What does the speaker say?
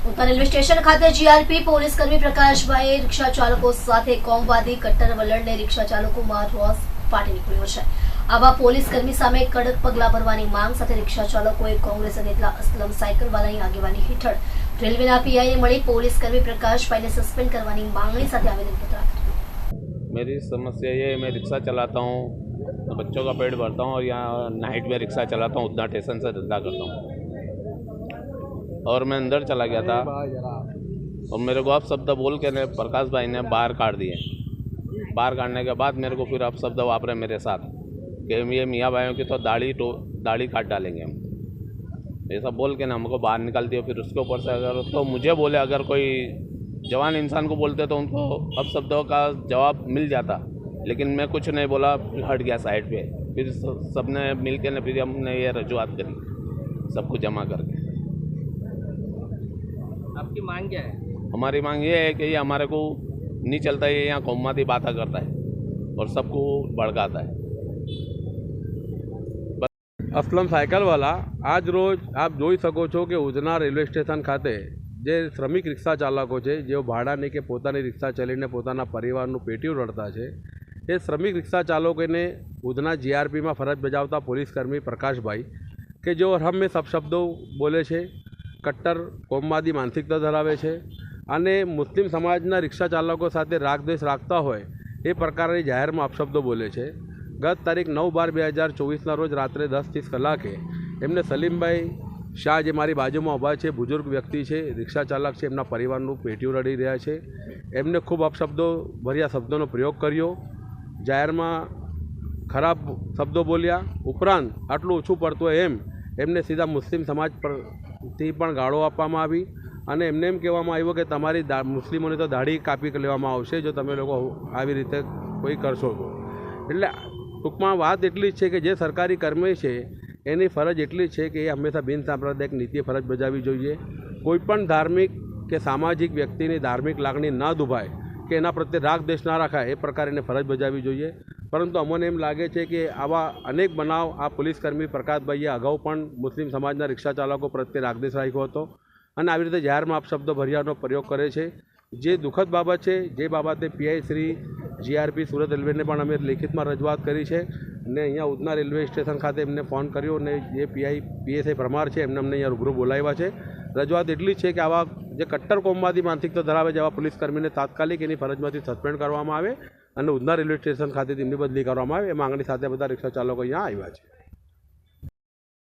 ઉત્તર railway station ખાતે GRP police કર્મી પ્રકાશભાઈએ રિક્ષા ચાલકો સાથે કોમવાદી કટ્ટર વલણને રિક્ષા ચાલકોમાં રોષ ફાટી નીકળ્યો છે। આવા પોલીસ કર્મી સામે કડક પગલાં ભરવાની માંગ સાથે રિક્ષા ચાલકોએ કોંગ્રેસ નેતા અસલમ સાયકલવાલાની આગેવાની હેઠળ રેલવેના પીઆઈને મળી પોલીસ કર્મી પ્રકાશભાઈને સસ્પેન્ડ કરવાની માંગણી સાથે આવેદનપત્ર આપ્યું। मेरी समस्या ये है, मैं रिक्शा चलाता हूँ, बच्चों का पेट भरता हूँ और यहाँ नाइट में रिक्शा चलाता हूँ, उतना स्टेशन से धंधा करता हूँ। और मैं अंदर चला गया था और मेरे को आप शब्द बोल के ने प्रकाश भाई ने बाहर काट दिए। बाहर काटने के बाद मेरे को फिर आप शब्द वापरे मेरे साथ कि ये मियाँ भाइयों की तो दाढ़ी काट डालेंगे हम, ऐसा बोल के ना हमको बाहर निकाल दिया। फिर उसके ऊपर से अगर तो मुझे बोले, अगर कोई जवान इंसान को बोलते तो उनको अब शब्दों का जवाब मिल जाता, लेकिन मैं कुछ नहीं बोला, हट गया साइड पे। फिर सबने मिल के फिर हमने ये रजूआत करी, सबको जमा करके। आपकी मांग क्या है? हमारी मांग ये है कि ये हमारे को नहीं चलता, ये यहाँ कौमाती बातें करता है और सबको भड़काता है। असलम सायकलवाला आज रोज आप જોઈ શકો છો કે ઉધના રેલવે સ્ટેશન ખાતે જે શ્રમિક રિક્ષા ચાલકો છે, જેઓ ભાડાની કે પોતાની રિક્ષા ચલાવીને પોતાના પરિવારનું પેટીયું રડતા છે, એ શ્રમિક રિક્ષા ચાલકોને ઉધના જીઆરપીમાં ફરજ બજાવતા પોલીસકર્મી પ્રકાશભાઈ કે જેઓ હંમેશા અપશબ્દો બોલે છે, કટ્ટર કોમવાદી માનસિકતા ધરાવે છે અને મુસ્લિમ સમાજના રિક્ષા ચાલકો સાથે રાગદ્વેષ રાખતા હોય એ પ્રકારની જાહેરમાં અપશબ્દો બોલે છે। ગત તારીખ 9/12/2024ના રોજ રાત્રે 10:30 કલાકે એમને સલીમભાઈ શાહ, જે મારી બાજુમાં ઊભા છે, બુઝુર્ગ વ્યક્તિ છે, રિક્ષા ચાલક છે, એમના પરિવારનું પેટીયું રડી રહ્યા છે, એમને ખૂબ અપશબ્દો ભર્યા શબ્દોનો પ્રયોગ કર્યો, જાહેરમાં ખરાબ શબ્દો બોલ્યા। ઉપરાંત આટલું ઓછું પડતું હોય એમ એમને સીધા મુસ્લિમ સમાજ પરથી પણ ગાળો આપવામાં આવી અને એમને એમ કહેવામાં આવ્યું કે તમારી મુસ્લિમોની તો દાઢી કાપી લેવામાં આવશે જો તમે લોકો આવી રીતે કોઈ કરશો તો। એટલે ટૂંકમાં વાત એટલી જ છે કે જે સરકારી કર્મી છે એની ફરજ એટલી છે કે એ હંમેશા બિન સાંપ્રદાયિક નીતિએ ફરજ બજાવવી જોઈએ। કોઈપણ ધાર્મિક કે સામાજિક વ્યક્તિની ધાર્મિક લાગણી ના દુભાય કે એના પ્રત્યે રાગ દ્વેષ ના રાખાય એ પ્રકારે એને ફરજ બજાવવી જોઈએ। પરંતુ અમને એમ લાગે છે કે આવા અનેક બનાવ આ પોલીસકર્મી પ્રકાશભાઈએ અગાઉ પણ મુસ્લિમ સમાજના રિક્ષા ચાલકો પ્રત્યે રાગદ્વેષ રાખ્યો હતો અને આવી રીતે જાહેરમાં અપશબ્દો ભર્યાનો પ્રયોગ કરે છે, જે દુઃખદ બાબત છે। જે બાબતે પીઆઈ શ્રી જીઆરપી સુરત રેલવેને પણ અમે લેખિતમાં રજૂઆત કરી છે અને અહીંયા ઉધના રેલવે સ્ટેશન ખાતે એમને ફોન કર્યો અને જે પીએસઆઈ પરમાર છે એમને અમને અહીંયા રૂબરૂ બોલાવ્યા છે। રજૂઆત એટલી જ છે કે આવા જે કટ્ટર કોમવાદી માનસિકતા ધરાવે છે એવા પોલીસકર્મીને તાત્કાલિક એની ફરજમાંથી સસ્પેન્ડ કરવામાં આવે અને ઉધના રેલવે સ્ટેશન ખાતેથી એમની બદલી કરવામાં આવે એ માંગણી સાથે બધા રિક્ષા ચાલકો અહીંયા આવ્યા છે।